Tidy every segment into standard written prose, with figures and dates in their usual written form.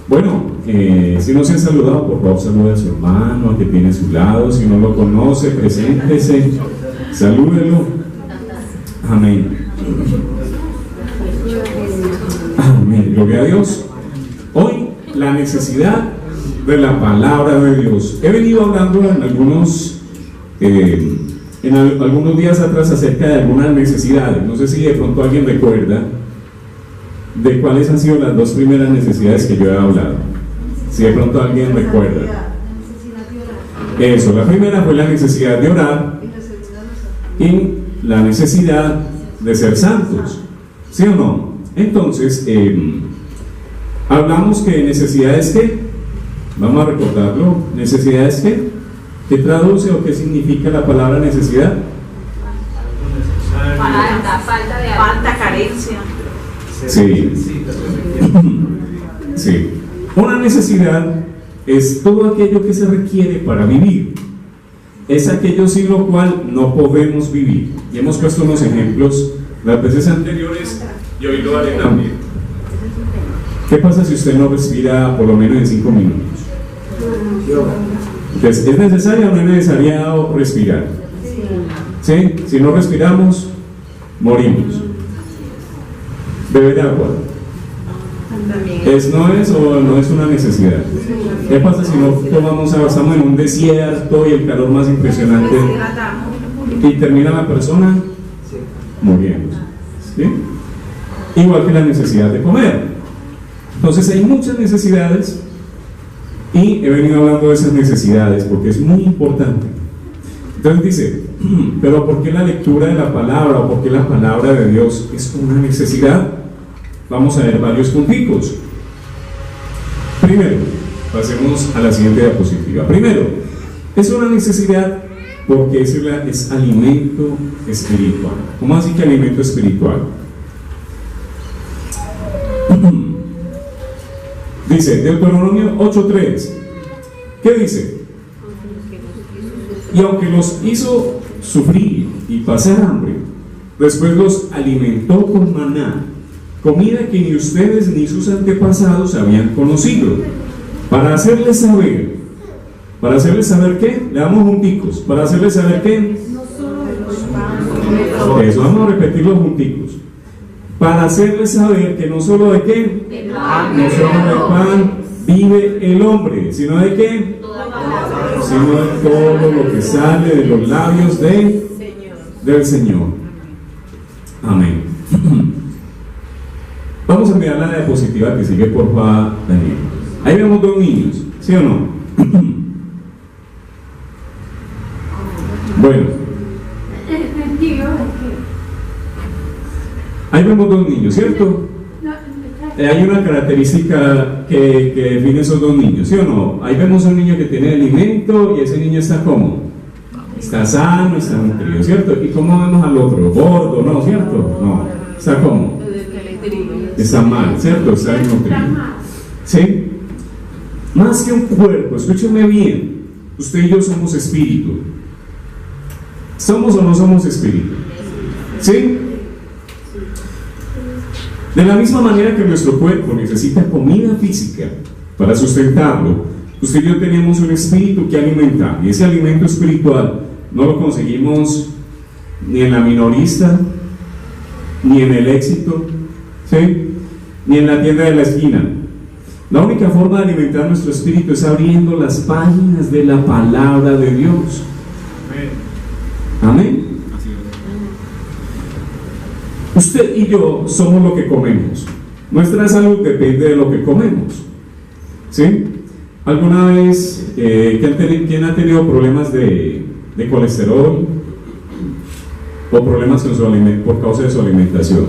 Bueno, si no se han saludado, por favor salude a su hermano, al que tiene a su lado. Si no lo conoce, preséntese, salúdelo. Amén. Amén, gloria a Dios. Hoy la necesidad de la palabra de Dios. He venido hablando en algunos días atrás acerca de algunas necesidades. No sé si de pronto alguien recuerda de cuáles han sido las dos primeras necesidades que yo he hablado. Si de pronto alguien recuerda. Eso, la primera fue la necesidad de orar y la necesidad de ser santos. ¿Sí o no? Entonces, hablamos que necesidades que, vamos a recordarlo, necesidades que, ¿qué traduce o qué significa la palabra necesidad? Falta de algo. Falta, carencia. Sí. Sí. Una necesidad es todo aquello que se requiere para vivir. Es aquello sin lo cual no podemos vivir. Y hemos puesto unos ejemplos las veces anteriores y hoy lo haré también. ¿Qué pasa si usted no respira por lo menos en 5 minutos? Entonces, ¿es necesario o no es necesario respirar? ¿Sí? Si no respiramos, morimos. Beber agua. ¿No es o no es una necesidad? ¿Qué pasa si no tomamos agua? Estamos en un desierto y el calor más impresionante y termina la persona muriendo. ¿Sí? Igual que la necesidad de comer. Entonces hay muchas necesidades y he venido hablando de esas necesidades porque es muy importante. Entonces dice, pero ¿por qué la lectura de la palabra o por qué la palabra de Dios es una necesidad? Vamos a ver varios punticos. Primero, pasemos a la siguiente diapositiva. Primero, es una necesidad porque es alimento espiritual. ¿Cómo así que alimento espiritual? Dice Deuteronomio 8:3. ¿Qué dice? Y aunque los hizo sufrir y pasar hambre, después los alimentó con maná, comida que ni ustedes ni sus antepasados habían conocido, para hacerles saber qué, le damos junticos, para hacerles saber qué, eso, vamos a repetir los junticos, para hacerles saber que no solo de qué, no solo de pan vive el hombre, sino de qué, sino de todo lo que sale de los labios del Señor. Amén. Vamos a mirar la diapositiva que sigue, por favor, Daniel. Ahí vemos dos niños, ¿sí o no? Bueno, ahí vemos dos niños, ¿cierto? Hay una característica que define esos dos niños, ¿sí o no? Ahí vemos a un niño que tiene alimento y ese niño está ¿cómo? Está sano, está nutrido, ¿cierto? ¿Y cómo vemos al otro? Gordo, ¿no? ¿Cierto? No, está ¿cómo? Está mal, ¿cierto? Está desnutrido. ¿Sí? Más que un cuerpo, escúchenme bien, usted y yo somos espíritu. ¿Somos o no somos espíritu? ¿Sí? De la misma manera que nuestro cuerpo necesita comida física para sustentarlo, usted y yo tenemos un espíritu que alimenta, y ese alimento espiritual no lo conseguimos ni en la minorista, ni en el Éxito, ¿sí? Ni en la tienda de la esquina. La única forma de alimentar nuestro espíritu es abriendo las páginas de la palabra de Dios. Amén. Usted y yo somos lo que comemos. Nuestra salud depende de lo que comemos. ¿Sí? ¿Alguna vez quién ha tenido problemas de colesterol o problemas con por causa de su alimentación?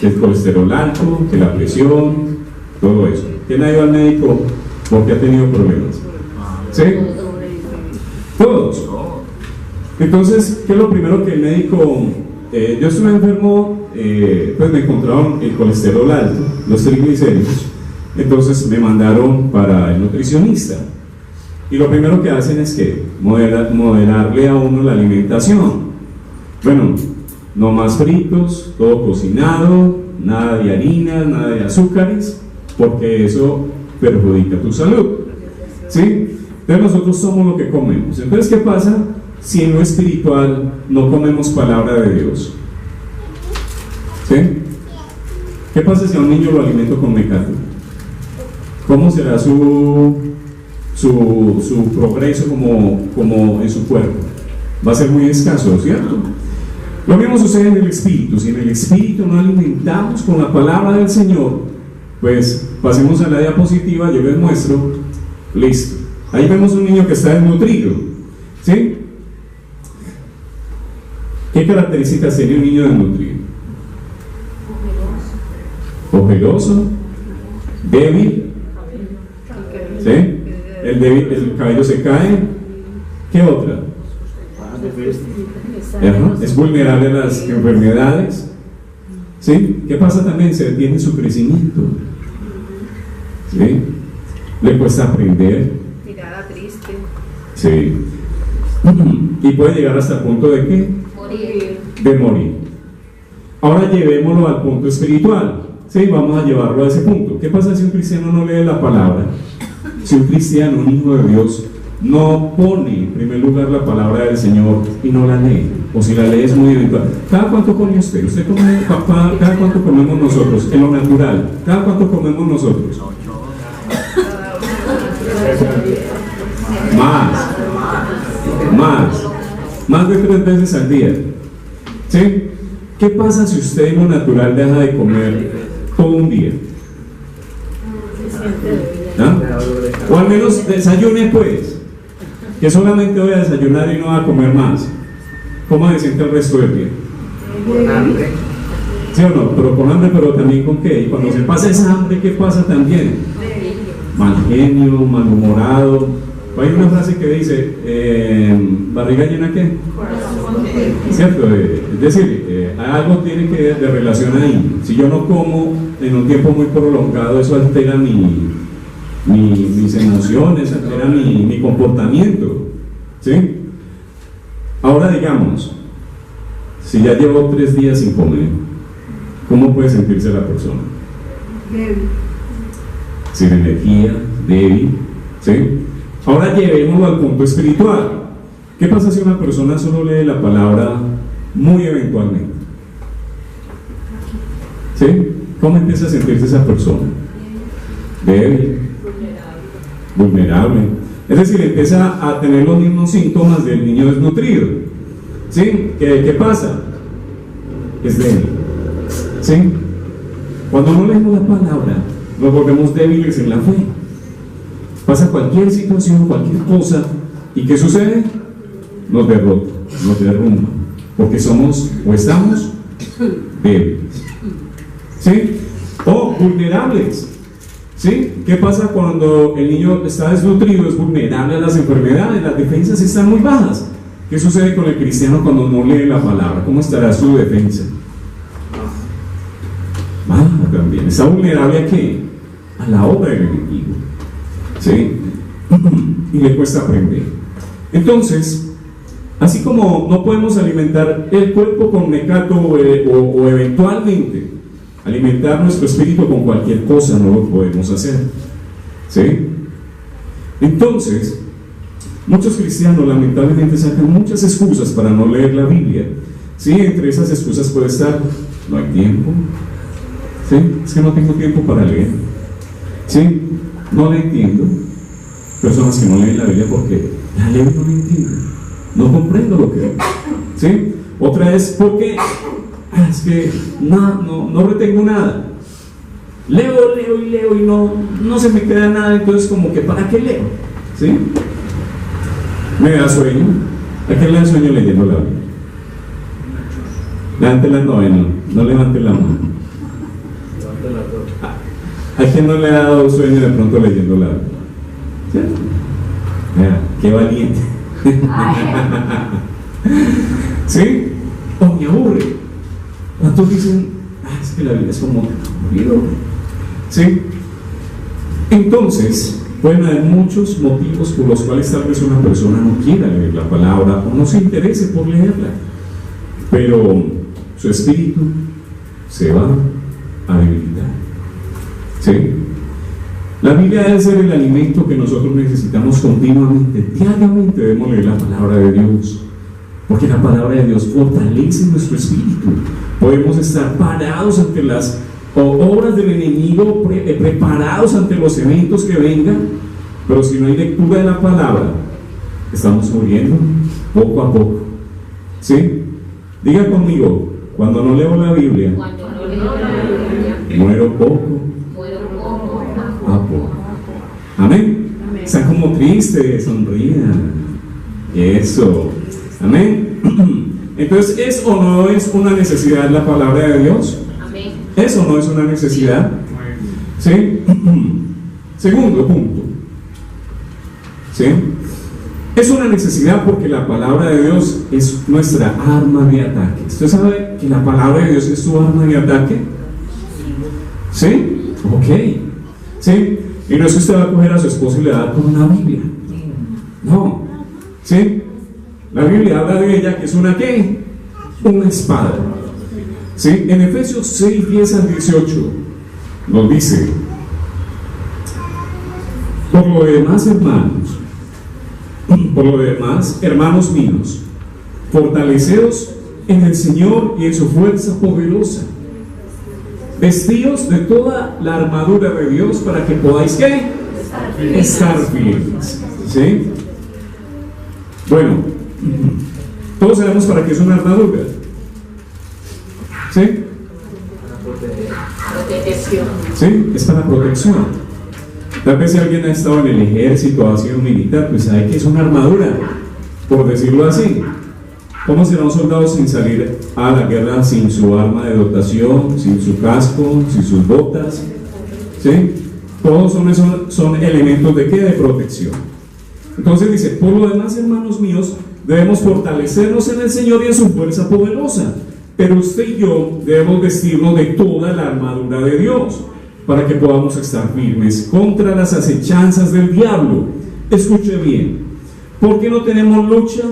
El colesterol alto, que la presión, todo eso. ¿Quién ha ido al médico porque ha tenido problemas? ¿Sí? Todos. Entonces, ¿qué es lo primero que el médico? Yo estuve enfermo, pues me encontraron el colesterol alto, los triglicéridos, entonces me mandaron para el nutricionista. Y lo primero que hacen es que moderarle a uno la alimentación. Bueno, no más fritos, todo cocinado, nada de harinas, nada de azúcares, porque eso perjudica tu salud. ¿Sí? Entonces nosotros somos lo que comemos. Entonces, ¿qué pasa si en lo espiritual no comemos palabra de Dios? ¿Sí? ¿Qué pasa si a un niño lo alimento con mecato? ¿Cómo será su progreso como en su cuerpo? Va a ser muy escaso, ¿cierto? Lo mismo sucede en el espíritu. Si en el espíritu no alimentamos con la palabra del Señor, pues pasemos a la diapositiva, yo les muestro. Listo. Ahí vemos un niño que está desnutrido. ¿Sí? ¿Qué características tiene un niño desnutrido? Ojeroso, débil. ¿Sí? El cabello se cae. ¿Qué otra? Es vulnerable a las enfermedades. ¿Sí? ¿Qué pasa también? Se detiene su crecimiento. ¿Sí? Le cuesta aprender. Mirada triste. Sí. Y puede llegar hasta el punto de ¿qué? Morir. De morir. Ahora llevémoslo al punto espiritual. Sí, vamos a llevarlo a ese punto. ¿Qué pasa si un cristiano no lee la palabra? Si un cristiano, un hijo de Dios, no pone en primer lugar la palabra del Señor y no la lee, o si la lee es muy eventual. ¿Cada cuánto come usted? ¿Usted come, papá? ¿Cada cuánto comemos nosotros? En lo natural, ¿cada cuánto comemos nosotros? Más de 3 veces al día. ¿Sí? ¿Qué pasa si usted en lo natural deja de comer todo un día? ¿Ah? O al menos desayune pues, que solamente voy a desayunar y no voy a comer más. Coma decente el resto del día. Con hambre. ¿Sí o no? Pero con hambre, pero también con qué. Y cuando se pasa esa hambre, ¿qué pasa también? Mal genio, malhumorado. Hay una frase que dice, ¿barriga llena qué? ¿Cierto? Es decir, algo tiene que de relación ahí. Si yo no como en un tiempo muy prolongado, eso altera mis emociones, altera mi comportamiento. ¿Sí? Ahora digamos, si ya llevo 3 días sin comer, ¿cómo puede sentirse la persona? Débil. Sin energía, débil. ¿Sí? Ahora llevémoslo al punto espiritual. ¿Qué pasa si una persona solo lee la palabra muy eventualmente? ¿Sí? ¿Cómo empieza a sentirse esa persona? Débil, vulnerable. Es decir, empieza a tener los mismos síntomas del niño desnutrido. ¿Sí? ¿Qué pasa? Es débil. ¿Sí? Cuando no leemos la palabra, nos volvemos débiles en la fe. Pasa cualquier situación, cualquier cosa, ¿y qué sucede? Nos derrota, nos derrumba, porque somos o estamos débiles. ¿Sí? O vulnerables. ¿Sí? ¿Qué pasa cuando el niño está desnutrido? Es vulnerable a las enfermedades, las defensas están muy bajas. ¿Qué sucede con el cristiano cuando no lee la palabra? ¿Cómo estará su defensa? Baja también. ¿Está vulnerable a qué? A la obra del enemigo. ¿Sí? Y le cuesta aprender. Entonces, así como no podemos alimentar el cuerpo con mecato o eventualmente alimentar nuestro espíritu con cualquier cosa, no lo podemos hacer. ¿Sí? Entonces, muchos cristianos lamentablemente sacan muchas excusas para no leer la Biblia. ¿Sí? Entre esas excusas puede estar, no hay tiempo. ¿Sí? Es que no tengo tiempo para leer. ¿Sí? No le entiendo. Personas que no leen la Biblia porque la leo y no la entiendo. No comprendo lo que leo. ¿Sí? Otra es porque es que no retengo nada. Leo y no se me queda nada, entonces como que ¿para qué leo? ¿Sí? Me da sueño. ¿A quién le da sueño leyendo la Biblia? Levante la novena, no levante la mano. ¿A quién no le ha dado sueño de pronto leyendo la Biblia? ¿Cierto? Mira, qué valiente. ¿Sí? O me aburre. ¿Cuántos dicen, es que la Biblia es como aburrido? ¿Sí? Entonces, pueden haber muchos motivos por los cuales tal vez una persona no quiera leer la palabra o no se interese por leerla, pero su espíritu se va a debilitar. ¿Sí? La Biblia debe ser el alimento que nosotros necesitamos continuamente. Diariamente debemos leer la palabra de Dios, porque la palabra de Dios fortalece nuestro espíritu. Podemos estar parados ante las obras del enemigo, preparados ante los eventos que vengan, pero si no hay lectura de la palabra, estamos muriendo poco a poco. ¿Sí? Diga conmigo, cuando no leo la Biblia, muero poco a poco. Amén. Están como tristes, sonrían. Eso. Amén. Entonces, ¿es o no es una necesidad la palabra de Dios? Amén. ¿Es o no es una necesidad? ¿Sí? Segundo punto. ¿Sí? Es una necesidad porque la palabra de Dios es nuestra arma de ataque. ¿Usted sabe que la palabra de Dios es su arma de ataque? ¿Sí? Ok. ¿Sí? Y no es que usted va a coger a su esposo y le va a dar con una Biblia. No. ¿Sí? La Biblia habla de ella que es una ¿qué? Una espada. ¿Sí? En Efesios 6, 10 al 18 nos dice: por lo demás, hermanos míos, fortaleceos en el Señor y en su fuerza poderosa. Vestíos de toda la armadura de Dios para que podáis ¿qué? Estar firmes. ¿Sí? Bueno, todos sabemos para qué es una armadura. ¿Sí? Protección. ¿Sí? Es para protección. Tal vez si alguien ha estado en el ejército, ha sido militar, pues sabe que es una armadura, por decirlo así. ¿Cómo será un soldado sin salir a la guerra sin su arma de dotación, sin su casco, sin sus botas? ¿Sí? Todos son elementos de ¿qué? De protección. Entonces dice: por lo demás, hermanos míos, debemos fortalecernos en el Señor y en su fuerza poderosa. Pero usted y yo debemos vestirnos de toda la armadura de Dios, para que podamos estar firmes contra las acechanzas del diablo. Escuche bien, porque no tenemos lucha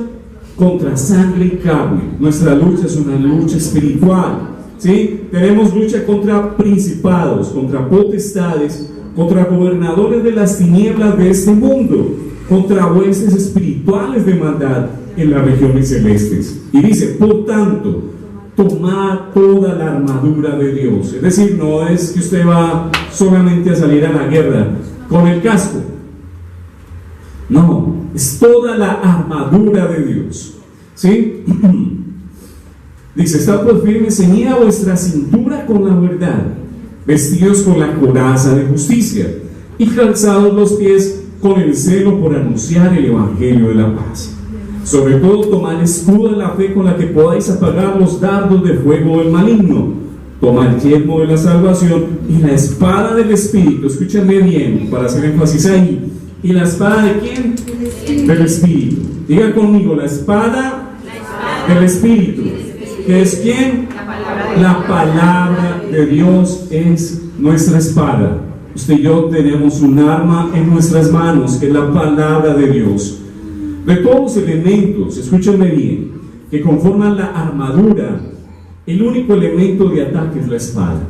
contra sangre y carne. Nuestra lucha es una lucha espiritual. ¿Sí? Tenemos lucha contra principados, contra potestades, contra gobernadores de las tinieblas de este mundo, contra huestes espirituales de maldad en las regiones celestes. Y dice: por tanto, tomad toda la armadura de Dios. Es decir, no es que usted va solamente a salir a la guerra con el casco. No, es toda la armadura de Dios. ¿Sí? Dice: estad pues firmes, ceñida vuestra cintura con la verdad, vestidos con la coraza de justicia y calzados los pies con el celo por anunciar el evangelio de la paz. Sobre todo, tomad el escudo de la fe con la que podáis apagar los dardos de fuego del maligno. Tomad el yelmo de la salvación y la espada del Espíritu. Escúchame bien para hacer énfasis ahí. ¿Y la espada de quién? Del Espíritu. Diga conmigo: la espada del Espíritu. ¿Qué es quién? La palabra de Dios es nuestra espada. Usted y yo tenemos un arma en nuestras manos, que es la palabra de Dios. De todos los elementos, escúchame bien, que conforman la armadura, el único elemento de ataque es la espada.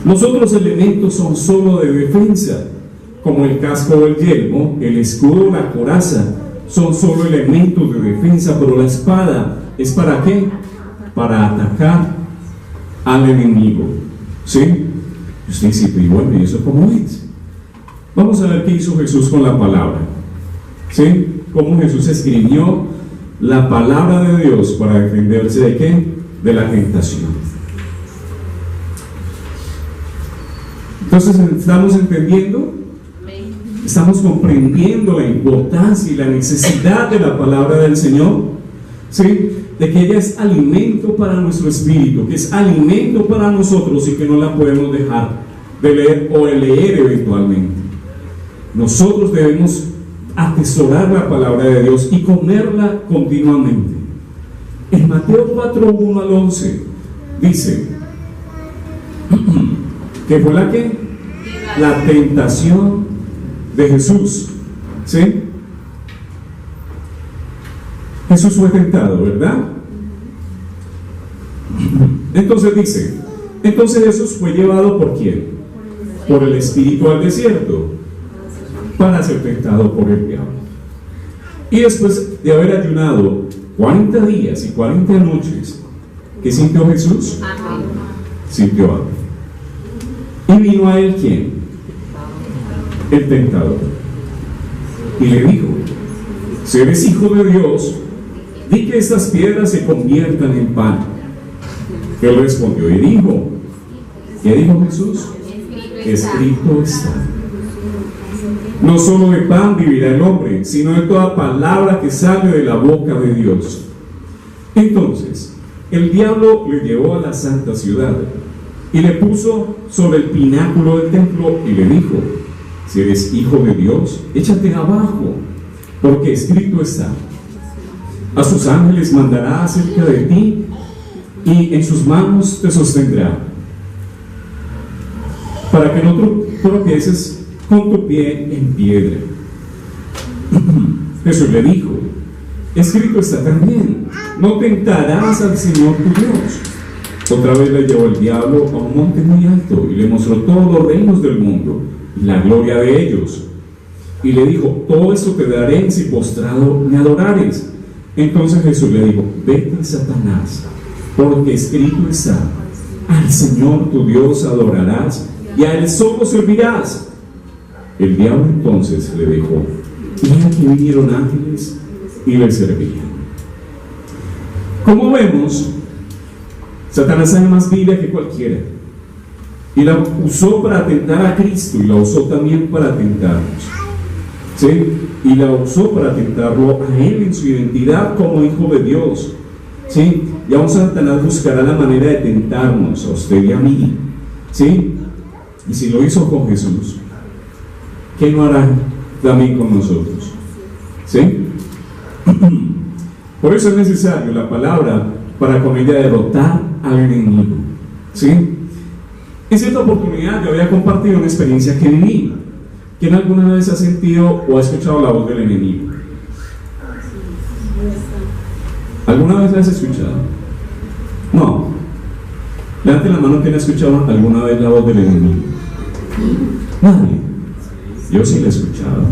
Los otros elementos son solo de defensa, como el casco o el yelmo, el escudo o la coraza, son solo elementos de defensa, pero la espada es ¿para qué? Para atacar al enemigo. ¿Sí? Usted dice: y bueno, ¿y eso cómo es? Vamos a ver qué hizo Jesús con la palabra. ¿Sí? Cómo Jesús escribió la palabra de Dios para defenderse ¿de qué? De la tentación. Entonces, ¿estamos entendiendo? ¿Estamos comprendiendo la importancia y la necesidad de la palabra del Señor? ¿Sí? De que ella es alimento para nuestro espíritu, que es alimento para nosotros y que no la podemos dejar de leer o de leer eventualmente. Nosotros debemos atesorar la palabra de Dios y comerla continuamente. En Mateo 4, 1 al 11 dice que fue la que la tentación de Jesús. ¿Sí? Jesús fue tentado, ¿verdad? Entonces dice: entonces Jesús fue llevado ¿por quién? por el Espíritu al desierto para ser tentado por el diablo. Y después de haber ayunado 40 días y 40 noches, ¿qué sintió Jesús? Amén. Sintió hambre. Y vino a él ¿quién? El tentador. Y le dijo: si eres hijo de Dios, di que estas piedras se conviertan en pan. Él respondió y dijo: ¿qué dijo Jesús? Escrito está: no solo de pan vivirá el hombre, sino de toda palabra que sale de la boca de Dios. Entonces el diablo le llevó a la santa ciudad y le puso sobre el pináculo del templo y le dijo: si eres hijo de Dios, échate abajo, porque escrito está: a sus ángeles mandará acerca de ti, y en sus manos te sostendrá, para que no tropieces con tu pie en piedra. Jesús le dijo: escrito está también: no tentarás al Señor tu Dios. Otra vez le llevó el diablo a un monte muy alto y le mostró todos los reinos del mundo y la gloria de ellos, y le dijo: todo esto te daré si postrado me adorares. Entonces Jesús le dijo: vete, Satanás, porque escrito está: al Señor tu Dios adorarás y a Él solo servirás. El diablo entonces le dijo: y aquí vinieron ángeles y le servían. Como vemos, Satanás sabe más Biblia que cualquiera, y la usó para tentar a Cristo, y la usó también para tentarnos, ¿sí? Y la usó para tentarlo a Él en su identidad como hijo de Dios, ¿sí? Y aún Satanás buscará la manera de tentarnos a usted y a mí, ¿sí? Y si lo hizo con Jesús, ¿qué no hará también con nosotros? ¿Sí? Por eso es necesario la palabra para con ella derrotar al enemigo, ¿sí? En cierta oportunidad yo había compartido una experiencia que viví. ¿Quién alguna vez ha sentido o ha escuchado la voz del enemigo? ¿Alguna vez la has escuchado? No. Levante la mano quien ha escuchado alguna vez la voz del enemigo. Nadie. Yo sí la he escuchado,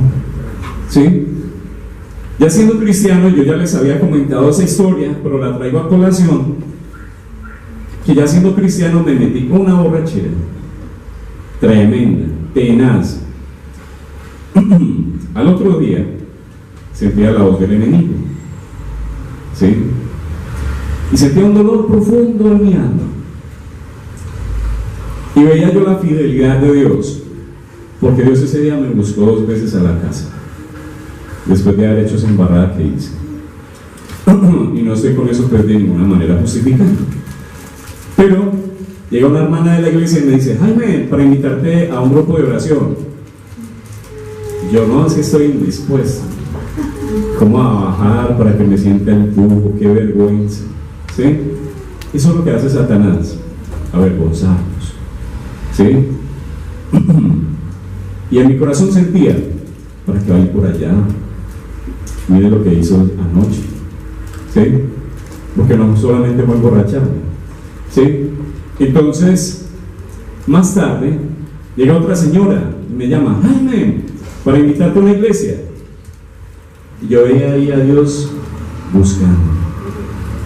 ¿sí? Ya siendo cristiano, yo ya les había comentado esa historia, pero la traigo a colación, que ya siendo cristiano me metí con una borrachera tremenda, tenaz. Al otro día sentía la voz del enemigo, ¿sí? Y sentía un dolor profundo en mi alma, y veía yo la fidelidad de Dios, porque Dios ese día me buscó 2 veces a la casa después de haber hecho esa embarrada que hice. Y no estoy con eso pues de ninguna manera justificando, pero llega una hermana de la iglesia y me dice: Jaime, para invitarte a un grupo de oración. Yo: no, es que estoy indispuesto. ¿Cómo a bajar para que me sienta el tubo? Qué vergüenza, ¿sí? Eso es lo que hace Satanás, avergonzarnos, ¿sí? Y en mi corazón sentía: ¿para qué va a ir por allá? Mire lo que hizo anoche, ¿sí? Porque no solamente fue emborracharme, ¿sí? Entonces, más tarde, llega otra señora y me llama: Jaime, para invitarte a una iglesia. Y yo veía ahí a Dios buscando,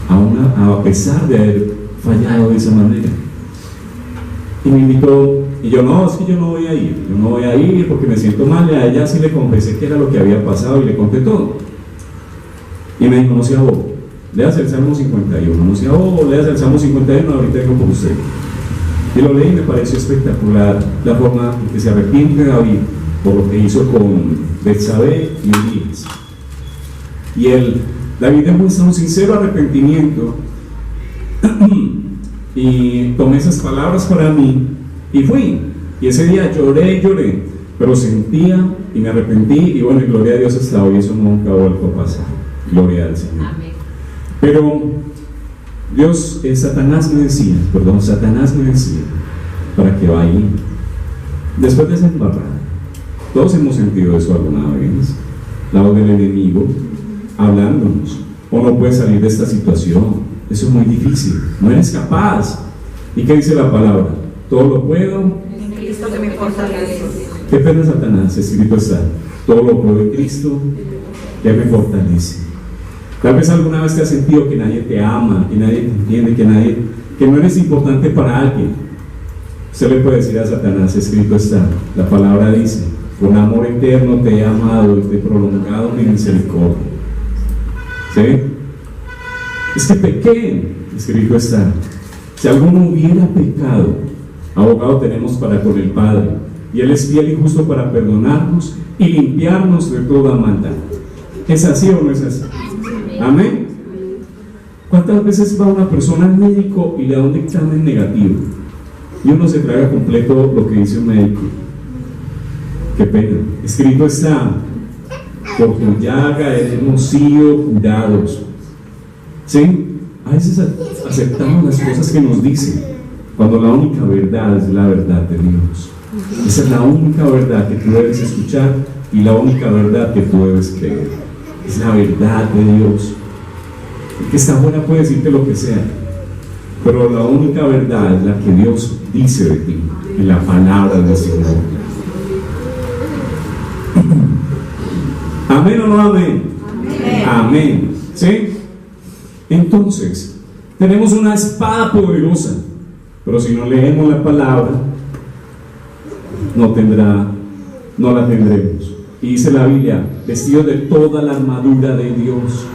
a pesar de haber fallado de esa manera. Y me invitó, y yo: no, es que yo no voy a ir porque me siento mal. Y a ella sí le confesé que era lo que había pasado y le conté todo. Y me dijo: no se ahogó, léase el Salmo 51, no se ahogó, léase el Salmo 51, ahorita vengo por usted. Y lo leí y me pareció espectacular la forma en que se arrepiente David por lo que hizo con Betsabé y Urías. Y David demuestra un sincero arrepentimiento. Y tomé esas palabras para mí y fui. Y ese día lloré, pero sentía y me arrepentí. Y bueno, y gloria a Dios, hasta hoy eso nunca ha vuelto a pasar. Gloria al Señor. Amén. Pero Satanás me decía, ¿para qué va ahí? Después de esa embarrada, todos hemos sentido eso alguna vez, la voz del enemigo hablándonos: o no puedes salir de esta situación, eso es muy difícil, no eres capaz. ¿Y qué dice la palabra? Todo lo puedo Cristo que me fortalece. ¿Qué pena Satanás? Escrito está: todo lo puedo en Cristo que me fortalece. Tal vez alguna vez te has sentido que nadie te ama, que nadie te entiende, que no eres importante para alguien. Usted le puede decir a Satanás: escrito está, la palabra dice, con amor eterno te he amado y te he prolongado mi misericordia. ¿Sí? Es que pequé, escrito está. Si alguno hubiera pecado, abogado tenemos para con el Padre, y Él es fiel y justo para perdonarnos y limpiarnos de toda maldad. ¿Es así o no es así? Amén. ¿Cuántas veces va una persona al médico y le da un dictamen negativo y uno se traga completo lo que dice un médico? Qué pena. Escrito está: por tu llaga hemos sido curados. ¿Sí? A veces aceptamos las cosas que nos dicen, cuando la única verdad es la verdad de Dios. Esa es la única verdad que tú debes escuchar y la única verdad que tú debes creer. Es la verdad de Dios. El que está afuera puede decirte lo que sea, pero la única verdad es la que Dios dice de ti, en la palabra del Señor. ¿Amén o no amén? Amén. Amén. ¿Sí? Entonces, tenemos una espada poderosa, pero si no leemos la palabra, no la tendremos. Y dice la Biblia: vestidos de toda la armadura de Dios.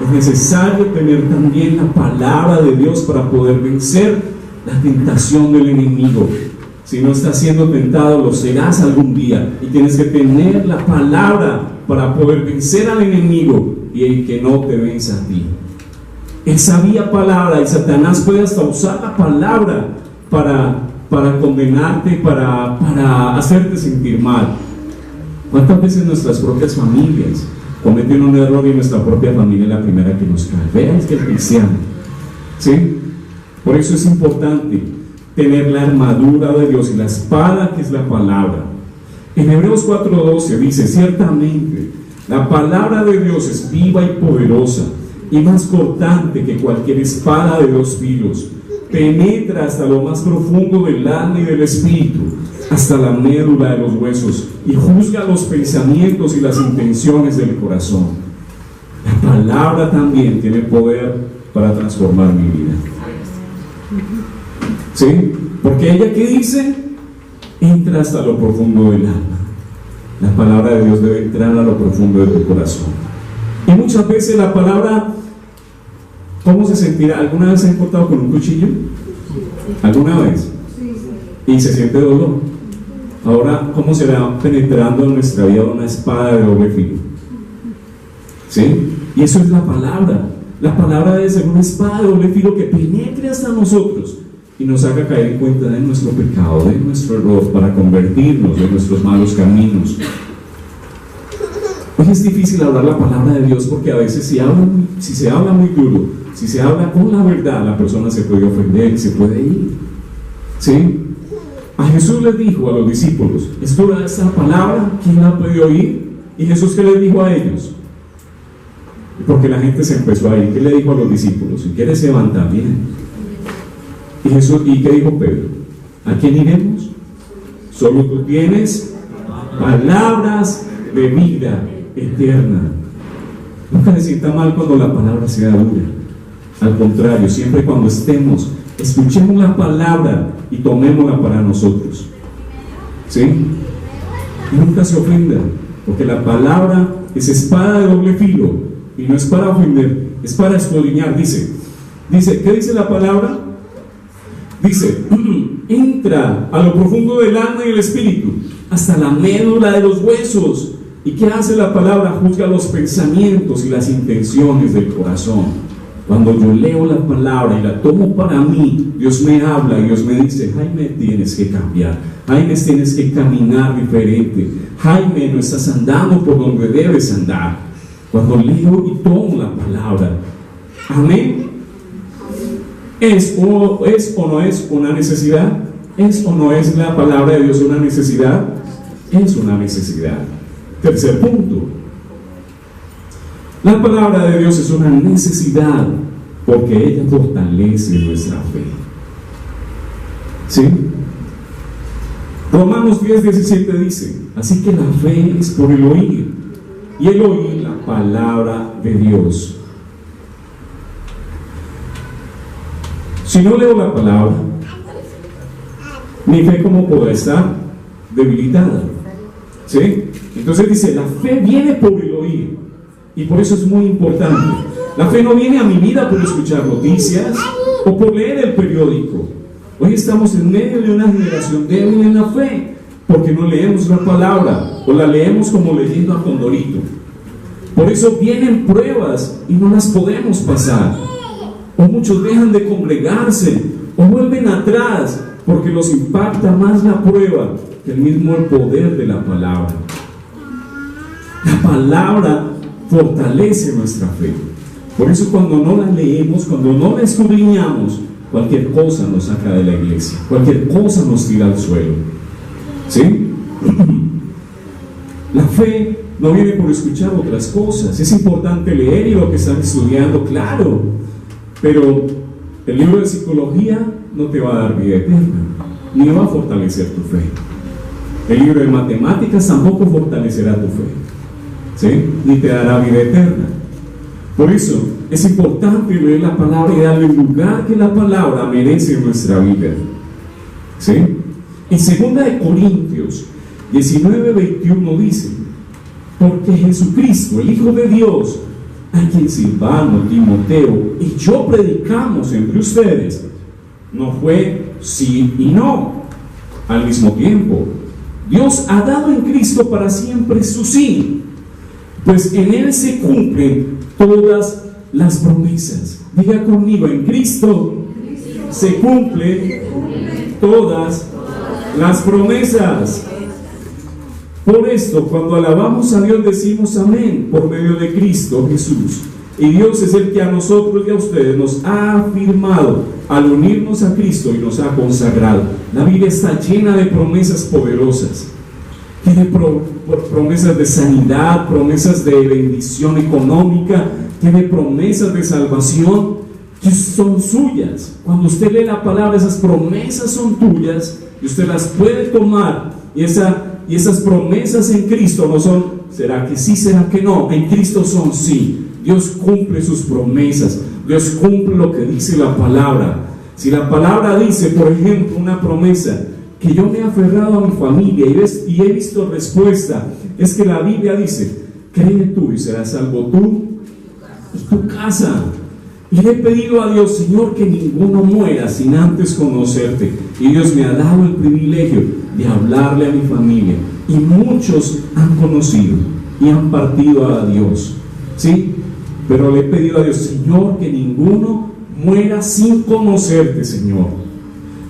Es necesario tener también la palabra de Dios para poder vencer la tentación del enemigo. Si no estás siendo tentado, lo serás algún día, y tienes que tener la palabra para poder vencer al enemigo y que no te venza a ti. Él sabía palabra, y Satanás puede hasta usar la palabra para condenarte, para hacerte sentir mal. ¿Cuántas veces nuestras propias familias cometen un error y nuestra propia familia es la primera que nos cae? Vean que el cristiano, ¿sí? Por eso es importante tener la armadura de Dios y la espada, que es la palabra. En Hebreos 4:12 dice: ciertamente la palabra de Dios es viva y poderosa y más cortante que cualquier espada de dos filos, penetra hasta lo más profundo del alma y del espíritu, hasta la médula de los huesos, y juzga los pensamientos y las intenciones del corazón. La palabra también tiene poder para transformar mi vida. ¿Sí? Porque ella, ¿qué dice? Entra hasta lo profundo del alma. La palabra de Dios debe entrar a lo profundo de tu corazón. Y muchas veces la palabra, ¿cómo se sentirá? ¿Alguna vez se han cortado con un cuchillo? ¿Alguna vez? Y se siente dolor. Ahora, ¿cómo será penetrando en nuestra vida una espada de doble filo? ¿Sí? Y eso es la palabra. La palabra debe ser una espada de doble filo que penetre hasta nosotros y nos haga caer en cuenta de nuestro pecado, de nuestro error, para convertirnos de nuestros malos caminos. Hoy es difícil hablar la palabra de Dios, porque a veces si se habla muy duro, si se habla con la verdad, la persona se puede ofender y se puede ir. ¿Sí? A Jesús le dijo a los discípulos: esta palabra, ¿quién la puede oír? Y Jesús, ¿qué les dijo a ellos? Porque la gente se empezó a ir. ¿Qué le dijo a los discípulos? Si quieres se van también. Y Jesús, ¿y qué dijo Pedro? ¿A quién iremos? Solo tú tienes palabras de vida eterna. Nunca se sienta mal cuando la palabra sea dura. Al contrario, siempre cuando escuchemos la palabra y tomémosla para nosotros. ¿Sí? Y nunca se ofenda, porque la palabra es espada de doble filo, y no es para ofender, es para escudriñar. Dice, ¿qué dice la palabra? Dice: entra a lo profundo del alma y el espíritu, hasta la médula de los huesos. ¿Y qué hace la palabra? Juzga los pensamientos y las intenciones del corazón. Cuando yo leo la palabra y la tomo para mí, Dios me habla y Dios me dice: Jaime, tienes que cambiar. Jaime, tienes que caminar diferente. Jaime, no estás andando por donde debes andar. Cuando leo y tomo la palabra. Amén. ¿Es o no es una necesidad? ¿Es o no es la palabra de Dios una necesidad? Es una necesidad. Tercer punto: la palabra de Dios es una necesidad porque ella fortalece nuestra fe. ¿Sí? Romanos 10:17 dice: así que la fe es por el oír, y el oír la palabra de Dios. Si no leo la palabra, mi fe, ¿cómo podrá estar? Debilitada. ¿Sí? Entonces dice, la fe viene por el oír, y por eso es muy importante. La fe no viene a mi vida por escuchar noticias o por leer el periódico. Hoy estamos en medio de una generación débil en la fe, porque no leemos la palabra, o la leemos como leyendo a Condorito. Por eso vienen pruebas y no las podemos pasar. O muchos dejan de congregarse, o vuelven atrás, porque los impacta más la prueba que el mismo poder de la palabra. La palabra fortalece nuestra fe. Por eso cuando no la leemos, cuando no la escudriñamos, cualquier cosa nos saca de la iglesia, cualquier cosa nos tira al suelo. ¿Sí? La fe no viene por escuchar otras cosas. Es importante leer y lo que están estudiando, claro, pero el libro de psicología no te va a dar vida eterna, ni va a fortalecer tu fe. El libro de matemáticas tampoco fortalecerá tu fe, ¿sí? Ni te dará vida eterna. Por eso es importante leer la palabra y darle el lugar que la palabra merece en nuestra vida, ¿sí? En 2 Corintios 19:21 dice: porque Jesucristo, el Hijo de Dios, a quien Silvano, Timoteo y yo predicamos entre ustedes, no fue sí y no al mismo tiempo. Dios ha dado en Cristo para siempre su sí, pues en Él se cumplen todas las promesas. Diga conmigo: en Cristo se cumplen todas las promesas. Por esto, cuando alabamos a Dios, decimos amén por medio de Cristo Jesús. Y Dios es el que a nosotros y a ustedes nos ha afirmado al unirnos a Cristo y nos ha consagrado. La Biblia está llena de promesas poderosas. Tiene promesas de sanidad, promesas de bendición económica, tiene promesas de salvación que son suyas. Cuando usted lee la palabra, esas promesas son tuyas y usted las puede tomar. Y esas promesas en Cristo no son, ¿será que sí, será que no? En Cristo son sí. Dios cumple sus promesas. Dios cumple lo que dice la palabra. Si la palabra dice, por ejemplo, una promesa, que yo me he aferrado a mi familia y he visto respuesta, es que la Biblia dice: cree tú y serás salvo tú y tu casa. Y le he pedido a Dios: Señor, que ninguno muera sin antes conocerte. Y Dios me ha dado el privilegio de hablarle a mi familia, y muchos han conocido y han partido a Dios, ¿sí? Pero le he pedido a Dios: Señor, que ninguno muera sin conocerte, Señor.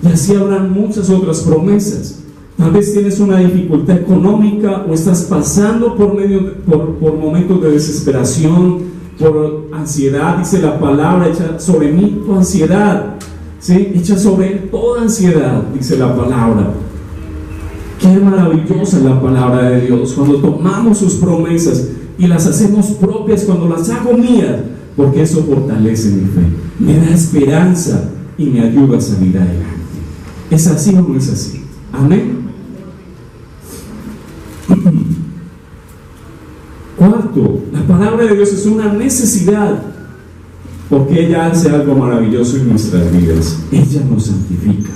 Y así habrán muchas otras promesas. Tal vez tienes una dificultad económica o estás pasando por momentos de desesperación, por ansiedad. Dice la palabra: echa sobre mí tu ansiedad, ¿sí? Echa sobre él toda ansiedad, dice la palabra. Qué maravillosa es la palabra de Dios cuando tomamos sus promesas y las hacemos propias, cuando las hago mías, porque eso fortalece mi fe, me da esperanza y me ayuda a salir adelante. ¿Es así o no es así? Amén. Cuarto, la palabra de Dios es una necesidad, porque ella hace algo maravilloso en nuestras vidas. Ella nos santifica.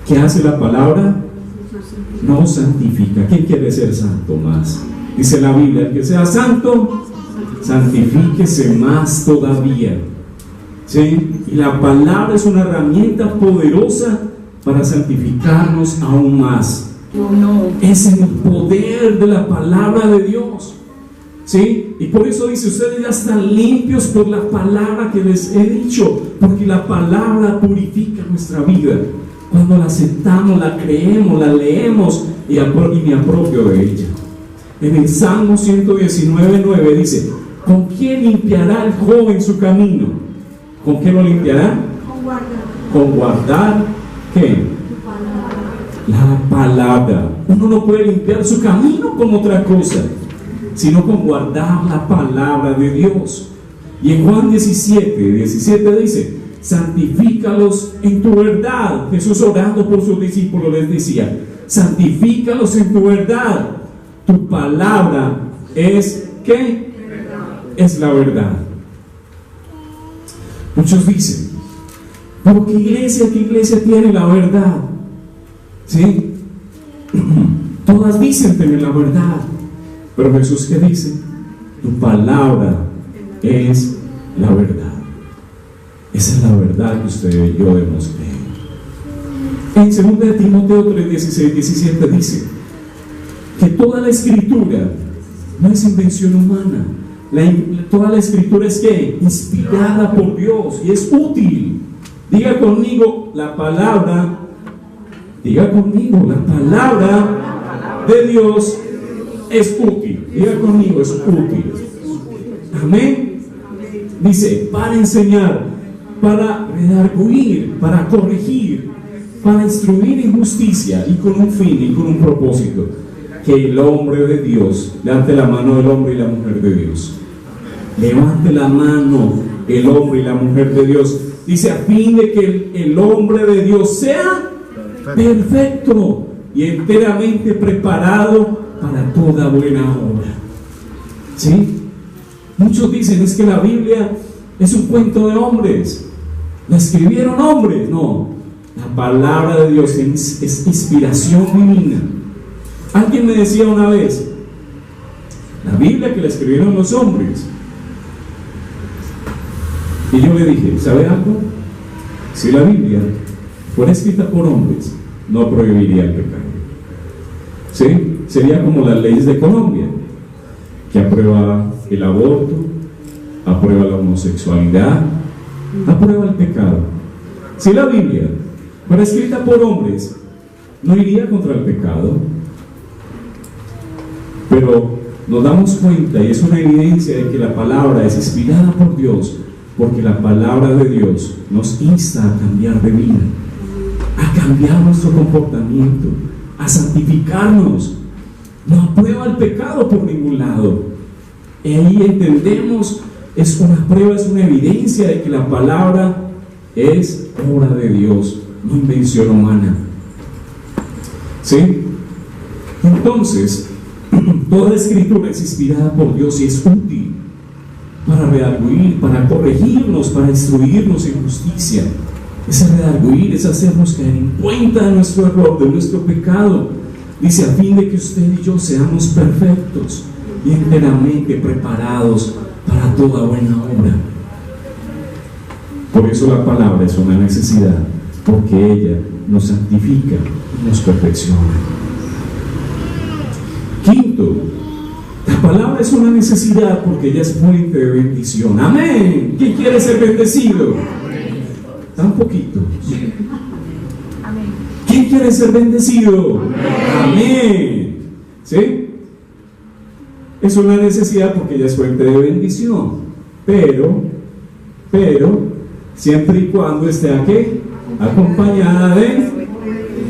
¿Qué hace la palabra? Nos santifica. ¿Quién quiere ser santo más? Dice la Biblia: el que sea santo, santifíquese más todavía, ¿sí? Y la palabra es una herramienta poderosa para santificarnos aún más. Es el poder de la palabra de Dios, ¿sí? Y por eso dice: ustedes ya están limpios por la palabra que les he dicho, porque la palabra purifica nuestra vida. Cuando la aceptamos, la creemos, la leemos y me apropio de ella. En el Salmo 119:9 dice: ¿con qué limpiará el joven su camino? ¿Con qué lo limpiará? Con guardar ¿qué? La palabra. Uno no puede limpiar su camino con otra cosa, sino con guardar la palabra de Dios. Y en Juan 17 dice: santifícalos en tu verdad. Jesús, orando por sus discípulos, les decía: santifícalos en tu verdad. Tu palabra es, ¿qué? Es la verdad. Muchos dicen, pero ¿qué iglesia tiene la verdad? ¿Sí? Todas dicen tener la verdad, pero Jesús, ¿qué dice? Tu palabra es la verdad. Esa es la verdad que usted y yo debemos creer. En 2 Timoteo 3, 16, 17 dice que toda la escritura no es invención humana. Toda la escritura es ¿qué? Inspirada por Dios y es útil. Diga conmigo, la palabra de Dios es útil. Diga conmigo, es útil. Amén. Dice, para enseñar, para redarguir, para corregir, para instruir en justicia y con un fin y con un propósito. Que el hombre de Dios, levante la mano el hombre y la mujer de Dios. Levante la mano el hombre y la mujer de Dios. Dice, a fin de que el hombre de Dios sea perfecto y enteramente preparado para toda buena obra. ¿Sí? Muchos dicen, es que la Biblia es un cuento de hombres. ¿La escribieron hombres? No. La palabra de Dios es inspiración divina. Alguien me decía una vez, la Biblia que la escribieron los hombres. Y yo le dije, ¿sabe algo? Si la Biblia fuera escrita por hombres, no prohibiría el pecado. ¿Sí? Sería como las leyes de Colombia, que aprueba el aborto, aprueba la homosexualidad, aprueba el pecado. Si la Biblia fuera escrita por hombres, no iría contra el pecado. Pero nos damos cuenta, y es una evidencia de que la palabra es inspirada por Dios, porque la palabra de Dios nos insta a cambiar de vida, a cambiar nuestro comportamiento, a santificarnos. No aprueba el pecado por ningún lado. Y ahí entendemos, es una prueba, es una evidencia de que la palabra es obra de Dios, no invención humana. ¿Sí? Entonces, toda la escritura es inspirada por Dios y es útil para redarguir, para corregirnos, para instruirnos en justicia. Ese redarguir es hacernos caer en cuenta de nuestro error, de nuestro pecado. Dice, a fin de que usted y yo seamos perfectos y enteramente preparados para toda buena obra. Por eso la palabra es una necesidad, porque ella nos santifica y nos perfecciona. Quinto, la palabra es una necesidad porque ella es fuente de bendición. Amén. ¿Quién quiere ser bendecido? Tan poquito. ¿Quién quiere ser bendecido? Amén. ¿Sí? Es una necesidad porque ella es fuente de bendición. Pero, siempre y cuando esté aquí, acompañada de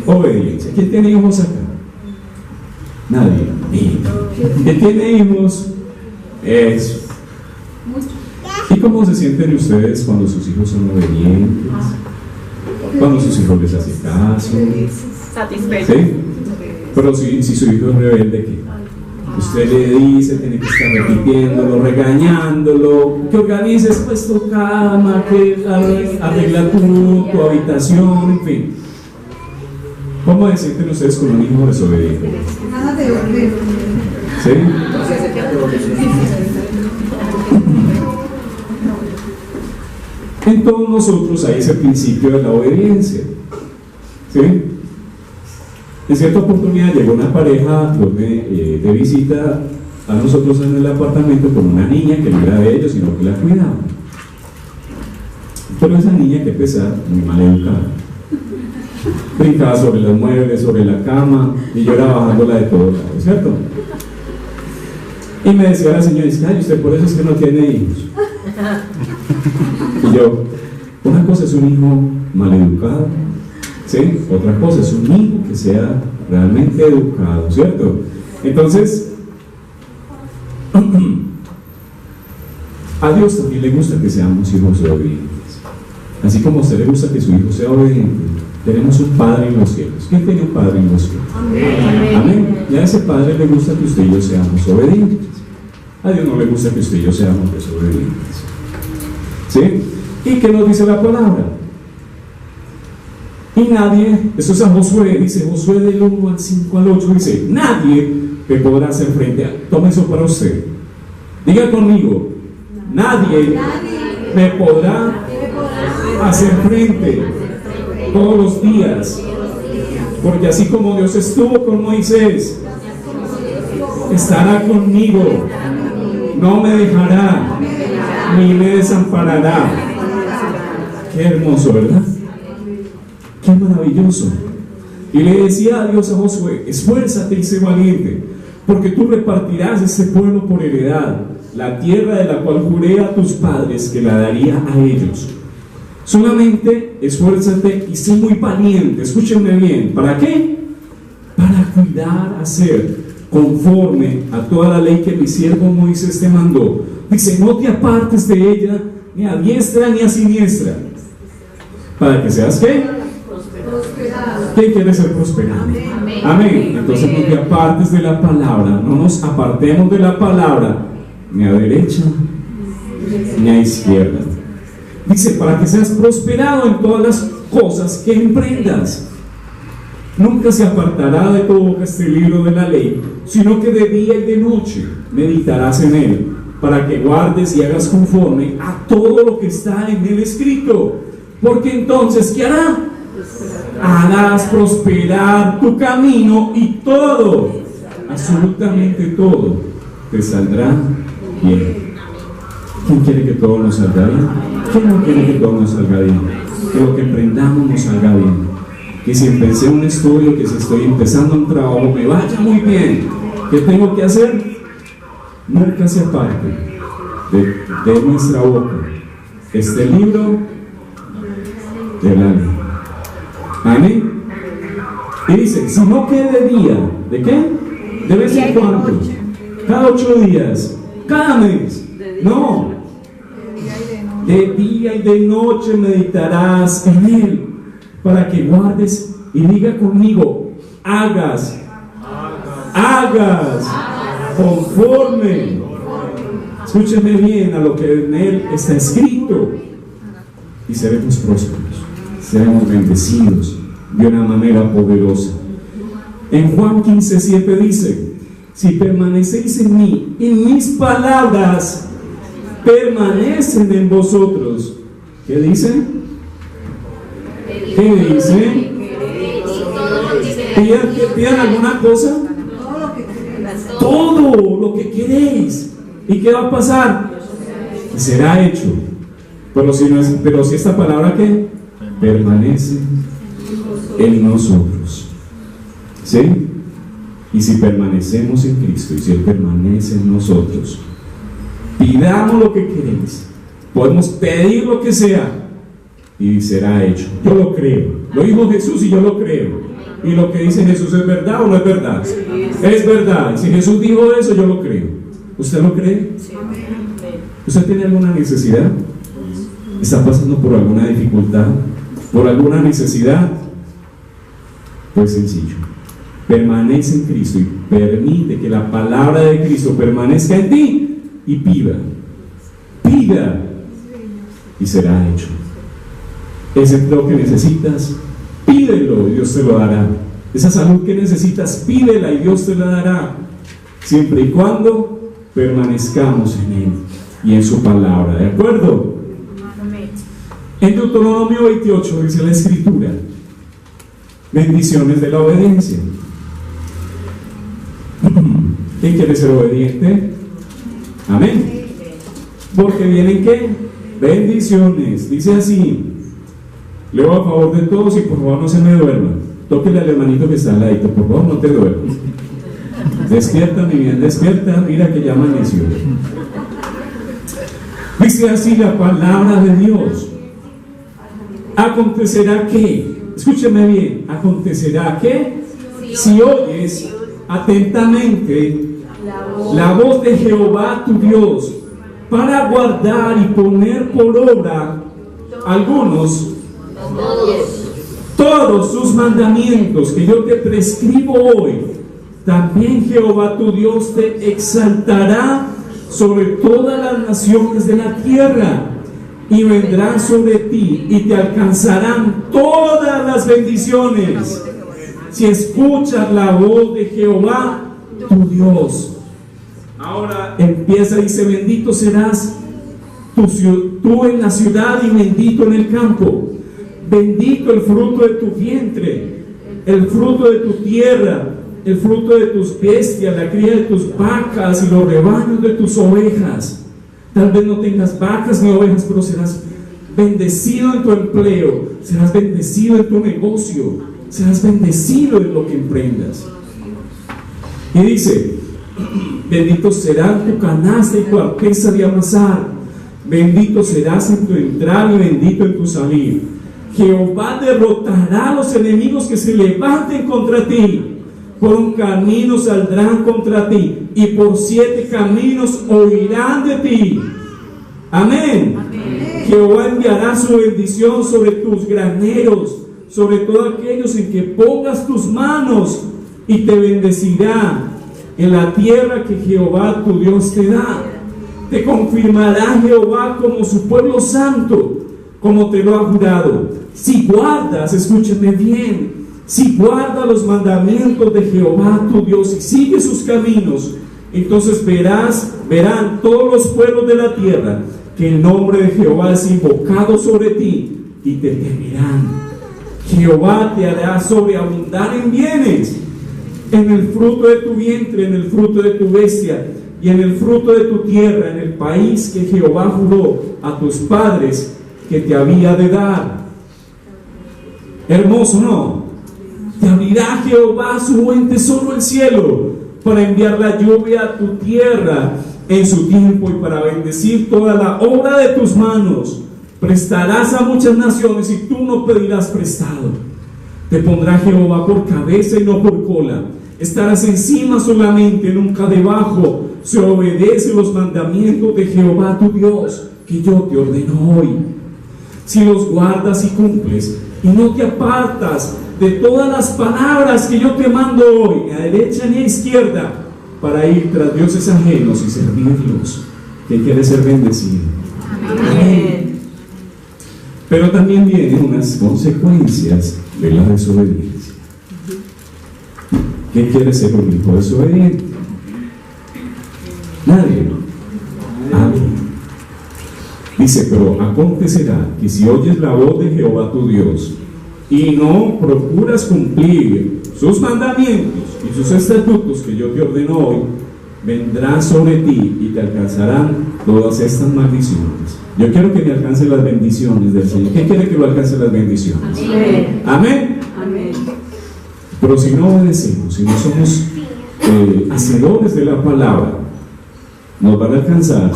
obediencia. ¿Quién tiene hijos acá? Nadie. ¿Quién tiene hijos? Eso. ¿Y cómo se sienten ustedes cuando sus hijos son obedientes? Cuando sus hijos les hacen caso. Satisfecho. ¿Sí? Pero si su hijo es rebelde, ¿qué? Usted le dice, tiene que estar repitiéndolo, regañándolo, que organices pues tu cama, que arregla tu habitación, en fin. ¿Cómo se sienten ustedes con un hijo desobediente? Nada de volver. ¿Sí? En todos nosotros hay ese principio de la obediencia. ¿Sí? En cierta oportunidad llegó una pareja de visita a nosotros en el apartamento con una niña que no era de ellos, sino que la cuidaba. Pero esa niña, que pesar, muy mal educada, brincaba sobre los muebles, sobre la cama, y yo era bajándola de todos lados, ¿cierto? Y me decía la señora, ay, usted por eso es que no tiene hijos. Y yo, una cosa es un hijo maleducado, ¿sí? Otra cosa es un hijo que sea realmente educado, ¿cierto? Entonces, a Dios también le gusta que seamos hijos obedientes. Así como a usted le gusta que su hijo sea obediente, Tenemos un Padre en los cielos. ¿Quién tiene un Padre en los cielos? Amén. Y a ese Padre le gusta que usted y yo seamos obedientes. A Dios no le gusta que usted y yo seamos desobedientes. ¿Sí? ¿Y qué nos dice la palabra? Y nadie, esto es a Josué, dice Josué del 1 al 5 al 8, dice, nadie te podrá hacer frente a... Toma eso para usted. Diga conmigo, nadie me podrá hacer frente todos los días, porque así como Dios estuvo con Moisés, estará conmigo, no me dejará ni me desamparará. Qué hermoso, ¿verdad? Qué maravilloso. Y le decía a Dios a Josué, esfuérzate y sé valiente, porque tú repartirás este pueblo por heredad, la tierra de la cual juré a tus padres que la daría a ellos. Solamente esfuérzate y sé muy valiente. Escúchenme bien. ¿Para qué? Para cuidar, hacer conforme a toda la ley que mi siervo Moisés te mandó. Dice, no te apartes de ella, ni a diestra ni a siniestra, para que seas ¿qué? ¿Quién quiere ser prosperado? Amén. Entonces no te apartes de la palabra, no nos apartemos de la palabra, ni a derecha ni a izquierda. Dice, para que seas prosperado en todas las cosas que emprendas. Nunca se apartará de tu boca este libro de la ley, sino que de día y de noche meditarás en él, para que guardes y hagas conforme a todo lo que está en él escrito. Porque entonces, ¿qué hará? Harás prosperar tu camino y todo, absolutamente todo, te saldrá bien. ¿Quién quiere que todo nos salga bien? ¿Quién no quiere que todo nos salga bien? Que lo que emprendamos nos salga bien. Que si empecé un estudio, que si estoy empezando un trabajo, me vaya muy bien. ¿Qué tengo que hacer? Nunca se aparte de nuestra boca este libro de la ley. Amén. Y dice, si no que de día, ¿de qué? De vez en cuando, cada 8 días, cada mes, no, de día y de noche meditarás en él, para que guardes y diga conmigo, hagas conforme, escúcheme bien, a lo que en él está escrito, y seremos prósperos, seremos bendecidos de una manera poderosa. En Juan 15:7 dice, si permanecéis en mí y mis palabras permanecen en vosotros, ¿qué dicen? ¿Qué dicen? ¿Pidan alguna cosa? Todo lo que queréis. ¿Y qué va a pasar? Será hecho. Pero si esta palabra que permanece en nosotros, ¿sí? Y si permanecemos en Cristo y si Él permanece en nosotros, pidamos lo que queréis, podemos pedir lo que sea y será hecho. Yo lo creo, lo dijo Jesús y yo lo creo. Y lo que dice Jesús, ¿es verdad o no es verdad? Es verdad. Si Jesús dijo eso, yo lo creo. ¿Usted lo cree? ¿Usted tiene alguna necesidad? ¿Está pasando por alguna dificultad? ¿Por alguna necesidad? Pues sencillo, permanece en Cristo y permite que la palabra de Cristo permanezca en ti y pida y será hecho. Ese empleo que necesitas, pídelo y Dios te lo dará. Esa salud que necesitas, pídela y Dios te la dará, siempre y cuando permanezcamos en Él y en su palabra. ¿De acuerdo? En Deuteronomio 28 dice la Escritura, bendiciones de la obediencia. ¿Quién quiere ser obediente? Amén. Porque vienen ¿qué? Bendiciones. Dice así, leo a favor de todos y por favor no se me duerma. Tóquele al hermanito que está al ladito, por favor no te duermas. Despierta, mi bien, despierta, mira que ya amaneció. Dice así la palabra de Dios. Acontecerá que, escúcheme bien, acontecerá que si oyes atentamente la voz de Jehová tu Dios para guardar y poner por obra algunos, todos todos sus mandamientos que yo te prescribo hoy, también Jehová tu Dios te exaltará sobre todas las naciones de la tierra, y vendrán sobre ti y te alcanzarán todas las bendiciones si escuchas la voz de Jehová tu Dios. Ahora empieza, dice: bendito serás tú en la ciudad y bendito en el campo. Bendito el fruto de tu vientre, el fruto de tu tierra, el fruto de tus bestias, la cría de tus vacas y los rebaños de tus ovejas. Tal vez no tengas vacas ni ovejas, pero serás bendecido en tu empleo, serás bendecido en tu negocio, serás bendecido en lo que emprendas. Y dice: bendito será tu canasta y tu arteza de amasar, bendito serás en tu entrar y bendito en tu salir. Jehová derrotará a los enemigos que se levanten contra ti. Por un camino saldrán contra ti, y por 7 caminos huirán de ti. Amén. Amén. Jehová enviará su bendición sobre tus graneros, sobre todos aquellos en que pongas tus manos, y te bendecirá en la tierra que Jehová tu Dios te da. Te confirmará Jehová como su pueblo santo, como te lo ha jurado. Si guardas, escúchame bien, si guardas los mandamientos de Jehová tu Dios y sigues sus caminos, entonces verán todos los pueblos de la tierra que el nombre de Jehová es invocado sobre ti, y te temerán. Jehová te hará sobreabundar en bienes, en el fruto de tu vientre, en el fruto de tu bestia y en el fruto de tu tierra, en el país que Jehová juró a tus padres que te había de dar. Hermoso, ¿no? Te abrirá Jehová su buen tesoro, el cielo, para enviar la lluvia a tu tierra en su tiempo, y para bendecir toda la obra de tus manos. Prestarás a muchas naciones y tú no pedirás prestado. Te pondrá Jehová por cabeza y no por cola. Estarás encima solamente, nunca debajo. Se obedece los mandamientos de Jehová tu Dios, que yo te ordeno hoy. Si los guardas y cumples, y no te apartas de todas las palabras que yo te mando hoy, ni a derecha ni a izquierda, para ir tras dioses ajenos y servirlos. ¿Quién quiere ser bendecido? Amén. Pero también vienen unas consecuencias de la desobediencia. ¿Quién quiere ser un hijo desobediente? Nadie. Amén. Dice: pero acontecerá que si oyes la voz de Jehová tu Dios y no procuras cumplir sus mandamientos y sus estatutos que yo te ordeno hoy, vendrán sobre ti y te alcanzarán todas estas maldiciones. Yo quiero que me alcancen las bendiciones del Señor. ¿Quién quiere que lo alcancen las bendiciones? Amén. Amén. Amén. Pero si no obedecemos, si no somos hacedores de la palabra, nos van a alcanzar,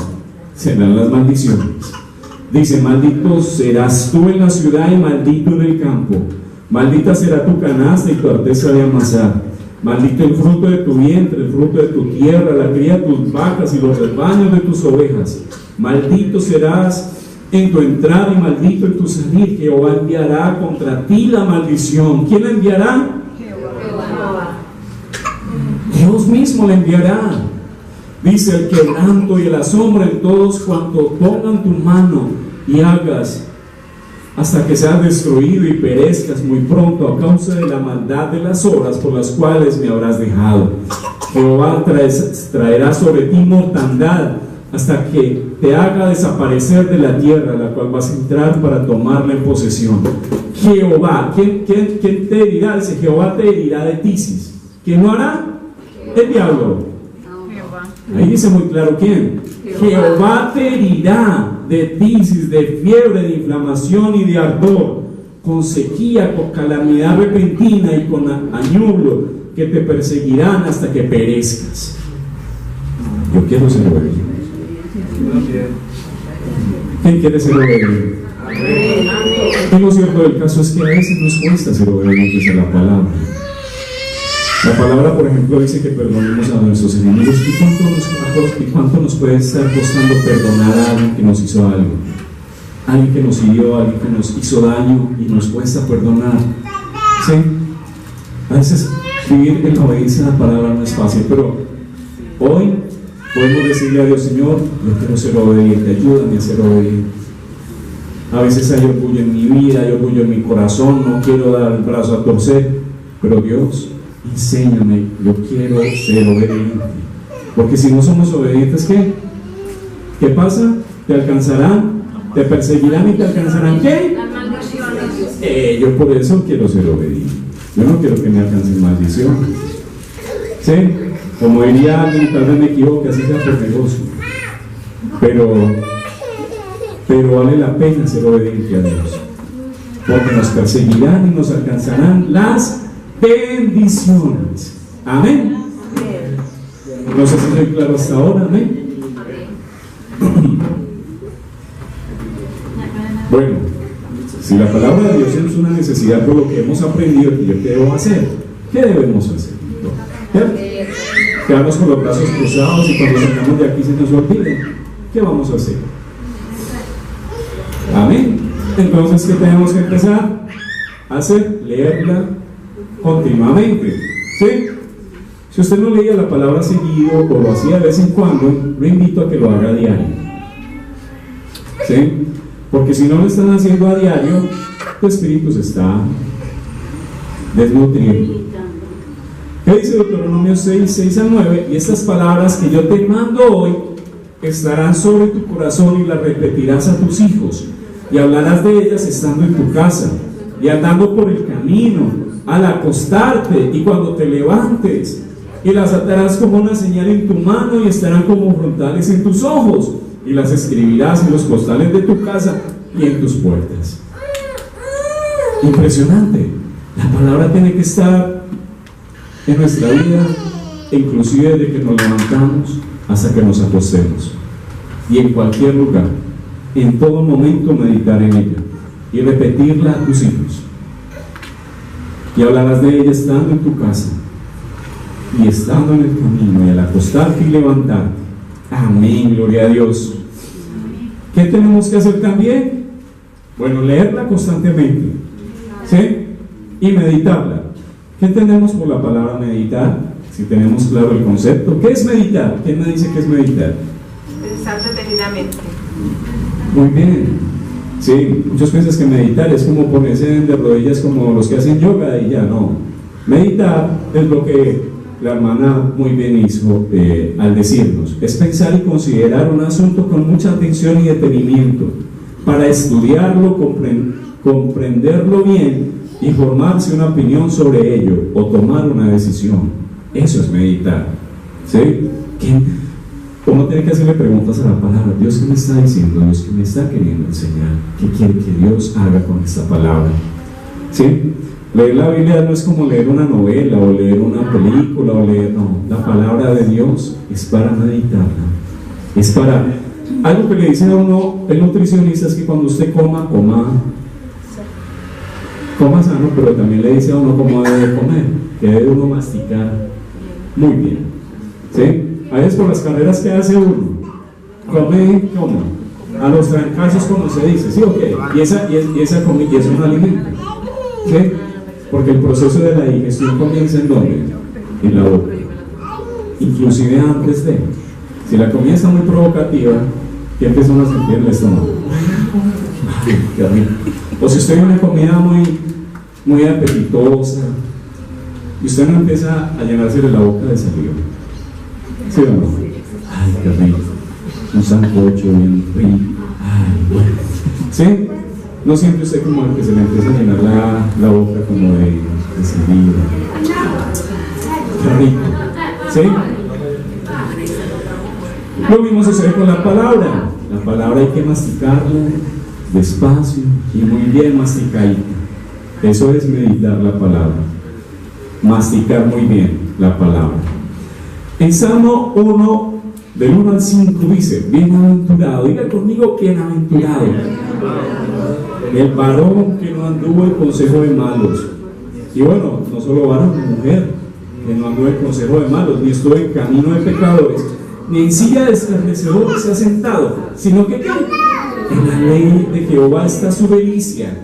serán las maldiciones. Dice: maldito serás tú en la ciudad y maldito en el campo. Maldita será tu canasta y tu arteza de amasar. Maldito el fruto de tu vientre, el fruto de tu tierra, la cría de tus vacas y los rebaños de tus ovejas. Maldito serás en tu entrada y maldito en tu salir. Jehová enviará contra ti la maldición. ¿Quién la enviará? Jehová. Dios mismo la enviará. Dice: el quebranto y el asombro en todos cuantos pongan tu mano y hagas, hasta que seas destruido y perezcas muy pronto a causa de la maldad de las obras por las cuales me habrás dejado. Jehová traerá sobre ti mortandad hasta que te haga desaparecer de la tierra a la cual vas a entrar para tomarla en posesión. Jehová, ¿quién te herirá? Dice: Jehová te herirá de tisis. ¿Quién lo hará? El diablo. Ahí dice muy claro quién. Jehová te herirá de tisis, de fiebre, de inflamación y de ardor, con sequía, con calamidad repentina y con añublo, que te perseguirán hasta que perezcas. Yo quiero ser obediente. ¿Quién quiere ser obediente? Y lo cierto del caso es que a veces nos cuesta ser obedientes a la palabra. La palabra, por ejemplo, dice que perdonemos a nuestros enemigos. ¿Y cuánto nos puede estar costando perdonar a alguien que nos hizo algo? Alguien que nos hirió, alguien que nos hizo daño y nos cuesta perdonar. ¿Sí? A veces vivir en la obediencia a la palabra no es fácil, pero hoy podemos decirle a Dios: Señor, yo quiero ser obediente, ayúdame a ser obediente. A veces hay orgullo en mi vida, hay orgullo en mi corazón, no quiero dar el brazo a torcer, pero Dios, enséñame, yo quiero ser obediente. Porque si no somos obedientes, ¿qué? ¿Qué pasa? Te alcanzarán, te perseguirán y te alcanzarán, ¿qué? Las maldiciones. Yo por eso quiero ser obediente. Yo no quiero que me alcancen maldición. ¿Sí? Como diría alguien, tal vez me equivoque, así sea por negocio. Pero vale la pena ser obediente a Dios. Porque nos perseguirán y nos alcanzarán las bendiciones. Amén. No sé si estoy claro hasta ahora. Amén. Bueno, si la palabra de Dios es una necesidad por lo que hemos aprendido, ¿qué debo hacer? ¿Qué debemos hacer? Quedarnos con los brazos cruzados y cuando salgamos de aquí se nos olvide. ¿Qué vamos a hacer? Amén. Entonces, ¿qué tenemos que empezar a hacer? Leerla continuamente. ¿Sí? Si usted no leía la palabra seguido o lo hacía de vez en cuando, lo invito a que lo haga a diario. ¿Sí? Porque si no lo están haciendo a diario, tu espíritu se está desnutriendo. ¿Qué dice Deuteronomio 6, 6 a 9? Y estas palabras que yo te mando hoy estarán sobre tu corazón y las repetirás a tus hijos, y hablarás de ellas estando en tu casa y andando por el camino, al acostarte y cuando te levantes, y las atarás como una señal en tu mano y estarán como frontales en tus ojos, y las escribirás en los costales de tu casa y en tus puertas. Impresionante. La palabra tiene que estar en nuestra vida, inclusive desde que nos levantamos hasta que nos acostemos, y en cualquier lugar, en todo momento meditar en ella y repetirla a tus hijos, y hablarás de ella estando en tu casa y estando en el camino y al acostarte y levantarte. Amén, gloria a Dios. ¿Qué tenemos que hacer también? Bueno, leerla constantemente, ¿sí? Y meditarla. ¿Qué entendemos por la palabra meditar? Si tenemos claro el concepto. ¿Qué es meditar? ¿Quién me dice qué es meditar? Pensar detenidamente. Muy bien. Sí, muchos piensan que meditar es como ponerse de rodillas como los que hacen yoga y ya no. Meditar es lo que la hermana muy bien hizo al decirnos. Es pensar y considerar un asunto con mucha atención y detenimiento para estudiarlo, comprenderlo bien y formarse una opinión sobre ello o tomar una decisión. Eso es meditar. ¿Sí? ¿Cómo tiene que hacerle preguntas a la palabra? Dios, ¿qué me está diciendo? Dios, ¿qué me está queriendo enseñar? ¿Qué quiere que Dios haga con esta palabra? ¿Sí? Leer la Biblia no es como leer una novela o leer una película o leer, no, la palabra de Dios es para meditarla, es para, algo que le dice a uno el nutricionista es que cuando usted coma sano, pero también le dice a uno cómo debe comer, que debe uno masticar muy bien, ¿sí? A veces por las carreras que hace uno, come como a los trancazos, como se dice, ¿sí o qué? Y esa comida es un alimento, ¿sí? Porque el proceso de la digestión comienza ¿en dónde? En la boca. Inclusive antes de. Si la comida está muy provocativa, ¿qué empiezan a sentir en el estómago? Ay, qué rico. O si usted ve una comida muy apetitosa y usted no empieza a llenarse de la boca de saliva. ¿Sí o no? Ay, qué rico. Un sancocho bien rico. Ay, bueno. ¿Sí? ¿No siente usted como el que se le empieza a llenar la boca como de saliva? Qué rico. ¿Sí? Lo mismo sucede con la palabra. La palabra hay que masticarla despacio y muy bien masticadita. Eso es meditar la palabra. Masticar muy bien la palabra. En Salmo 1, del 1 al 5 dice: bienaventurado, diga conmigo, bienaventurado el varón que no anduvo en consejo de malos. Y bueno, no solo varón, mujer que no anduvo en consejo de malos, ni estuvo en camino de pecadores, ni en silla de escarnecedores se ha sentado, sino que ¿qué? En la ley de Jehová está su delicia,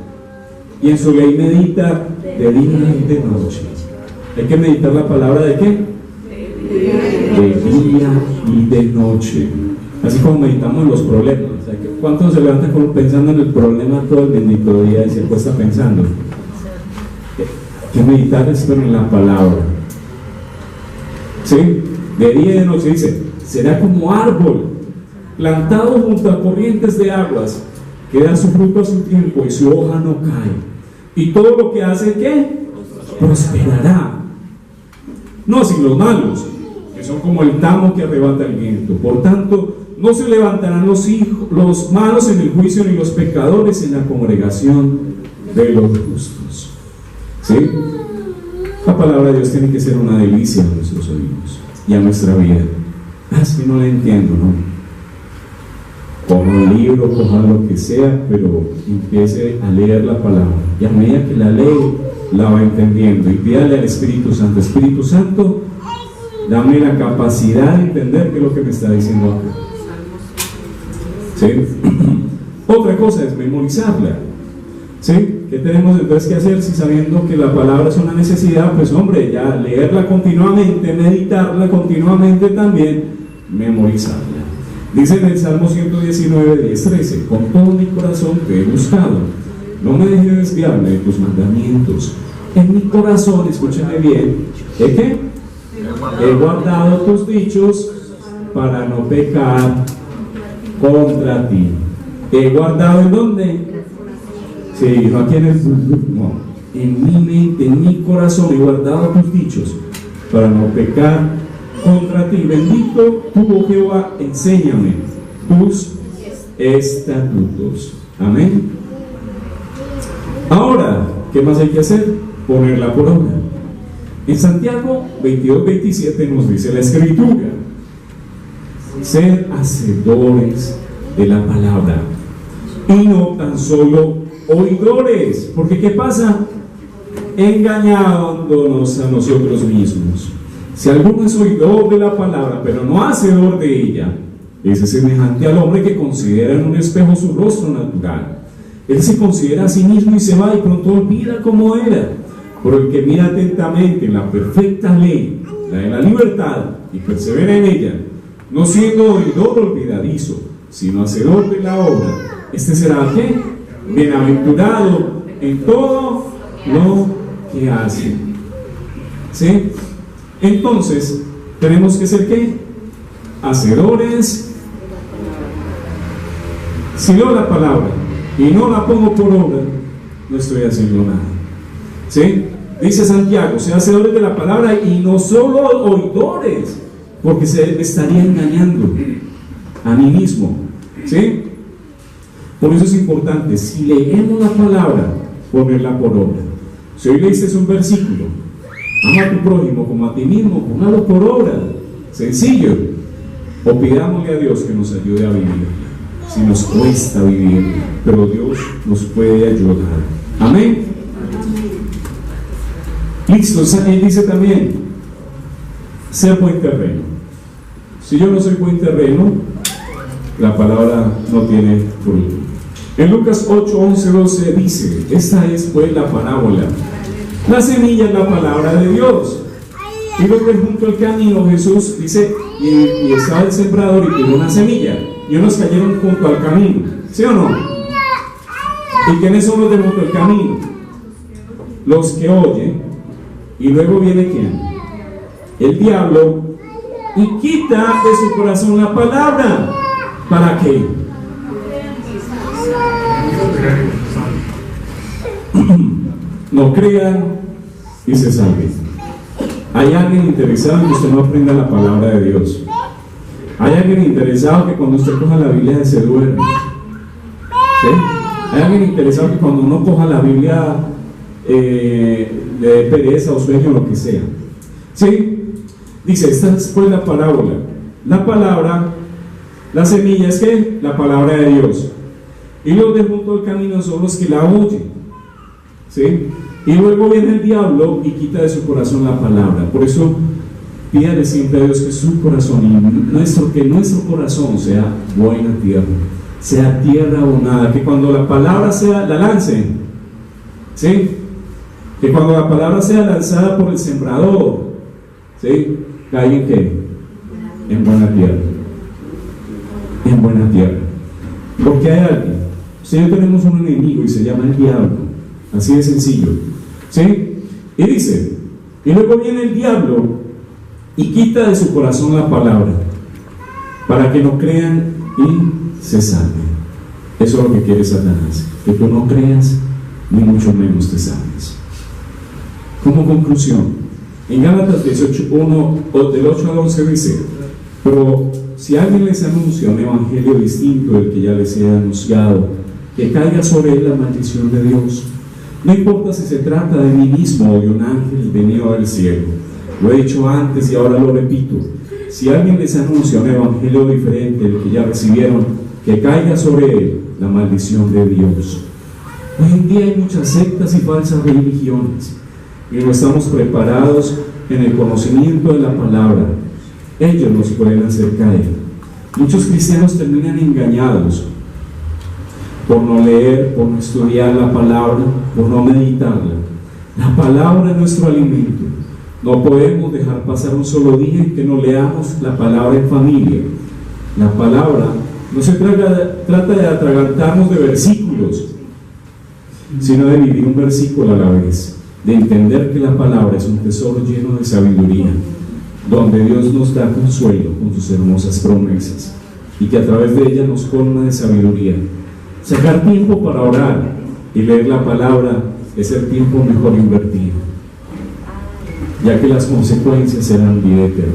y en su ley medita de día y de noche. Hay que meditar la palabra de qué? De día y de noche. Así como meditamos en los problemas. ¿Cuántos se levantan pensando en el problema todo el bendito día y se acuesta pensando? Hay que meditar esto en la palabra. ¿Sí? De día y de noche dice, será como árbol plantado junto a corrientes de aguas, que da su fruto a su tiempo y su hoja no cae. Y todo lo que hace, ¿qué? Prosperará. No así los malos, que son como el tamo que arrebata el viento. Por tanto, no se levantarán los malos en el juicio, ni los pecadores en la congregación de los justos. ¿Sí? La palabra de Dios tiene que ser una delicia a nuestros oídos y a nuestra vida. Es que no la entiendo, ¿no? Coja un libro, coja lo que sea, pero empiece a leer la palabra. Y a medida que la lee, la va entendiendo. Y pídale al Espíritu Santo: Espíritu Santo, dame la capacidad de entender qué es lo que me está diciendo acá. ¿Sí? Otra cosa es memorizarla. ¿Sí? ¿Qué tenemos entonces que hacer si sabiendo que la palabra es una necesidad? Pues hombre, ya leerla continuamente, meditarla continuamente, también memorizarla. Dice en el Salmo 119, 10-13: con todo mi corazón te he buscado, no me dejes desviarme de tus mandamientos. En mi corazón, escúchame bien, ¿de qué? He guardado tus dichos para no pecar contra ti. He guardado ¿en dónde? Sí, no aquí en el no, en mi mente, en mi corazón he guardado tus dichos para no pecar contra ti. Bendito tú, oh Jehová, enséñame tus estatutos. Amén. Ahora, ¿qué más hay que hacer? Ponerla por obra. En Santiago 22-27 nos dice la Escritura: ser hacedores de la palabra y no tan solo oidores. Porque ¿qué pasa? Engañándonos a nosotros mismos. Si alguno es oidor de la palabra pero no hacedor de ella, es semejante al hombre que considera en un espejo su rostro natural. Él se considera a sí mismo y se va y pronto olvida cómo era. Pero el que mira atentamente en la perfecta ley, la de la libertad, y persevera en ella, no siendo oidor olvidadizo, sino hacedor de la obra, este será ¿qué? Bienaventurado en todo lo que hace. ¿Sí? Entonces, tenemos que ser ¿qué? Hacedores. Si leo la palabra y no la pongo por obra, no estoy haciendo nada. ¿Sí? Dice Santiago: sea hacedores de la palabra y no solo oidores, porque se estaría engañando a mí mismo. ¿Sí? Por eso es importante, si leemos la palabra, ponerla por obra. Si hoy leíste un versículo, ama a tu prójimo como a ti mismo, póngalo por obra. Sencillo. O pidámosle a Dios que nos ayude a vivir, si nos cuesta vivir, pero Dios nos puede ayudar. Amén. Listo. Él dice también: ser buen terreno. Si yo no soy buen terreno, la palabra no tiene fruto. En Lucas 8, 11, 12 dice: esta es pues la parábola. La semilla es la palabra de Dios. Y luego junto al camino Jesús dice, y estaba el sembrador y tiró una semilla, y unos cayeron junto al camino. ¿Sí o no? ¿Y quiénes son los de junto al camino? Los que oyen. Y luego viene ¿quién? El diablo, y quita de su corazón la palabra. ¿Para qué? No crean y se salven. Hay alguien interesado en que usted no aprenda la palabra de Dios. Hay alguien interesado que cuando usted coja la Biblia se duerme. ¿Sí? Hay alguien interesado que cuando uno coja la Biblia le dé pereza o sueño o lo que sea. ¿Sí? Dice: esta es pues la parábola. La palabra, la semilla es ¿qué? La palabra de Dios. Y los de junto al camino son los que la oyen. ¿Sí? Y luego viene el diablo y quita de su corazón la palabra. Por eso pídale siempre a Dios que su corazón y que nuestro corazón sea buena tierra, sea tierra abonada, que cuando la palabra sea, la lancen, ¿sí? Que cuando la palabra sea lanzada por el sembrador, ¿sí?, caiga en qué? En buena tierra. En buena tierra. Porque hay alguien. Señor, tenemos un enemigo y se llama el diablo. Así de sencillo. ¿Sí? Y dice, y luego viene el diablo y quita de su corazón la palabra, para que no crean y se salven. Eso es lo que quiere Satanás, que tú no creas, ni mucho menos te salves. Como conclusión, en Gálatas 18:1, del 8 al 11 dice, pero si alguien les anuncia un evangelio distinto del que ya les he anunciado, que caiga sobre él la maldición de Dios. No importa si se trata de mí mismo o de un ángel venido del cielo. Lo he dicho antes y ahora lo repito. Si alguien les anuncia un evangelio diferente del que ya recibieron, que caiga sobre él la maldición de Dios. Hoy en día hay muchas sectas y falsas religiones y no estamos preparados en el conocimiento de la palabra. Ellos nos pueden hacer caer. Muchos cristianos terminan engañados por no leer, por no estudiar la palabra, por no meditarla. La palabra es nuestro alimento. No podemos dejar pasar un solo día en que no leamos la palabra en familia. La palabra no se trata de atragantarnos de versículos, sino de vivir un versículo a la vez, de entender que la palabra es un tesoro lleno de sabiduría, donde Dios nos da consuelo con sus hermosas promesas y que a través de ella nos colma de sabiduría. Sacar tiempo para orar y leer la palabra es el tiempo mejor invertido, ya que las consecuencias serán vida eterna.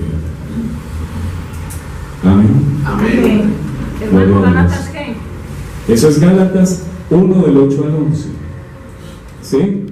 Amén. Amén. Hermano, ¿Gálatas qué? Eso es Gálatas 1 del 8 al 11. ¿Sí?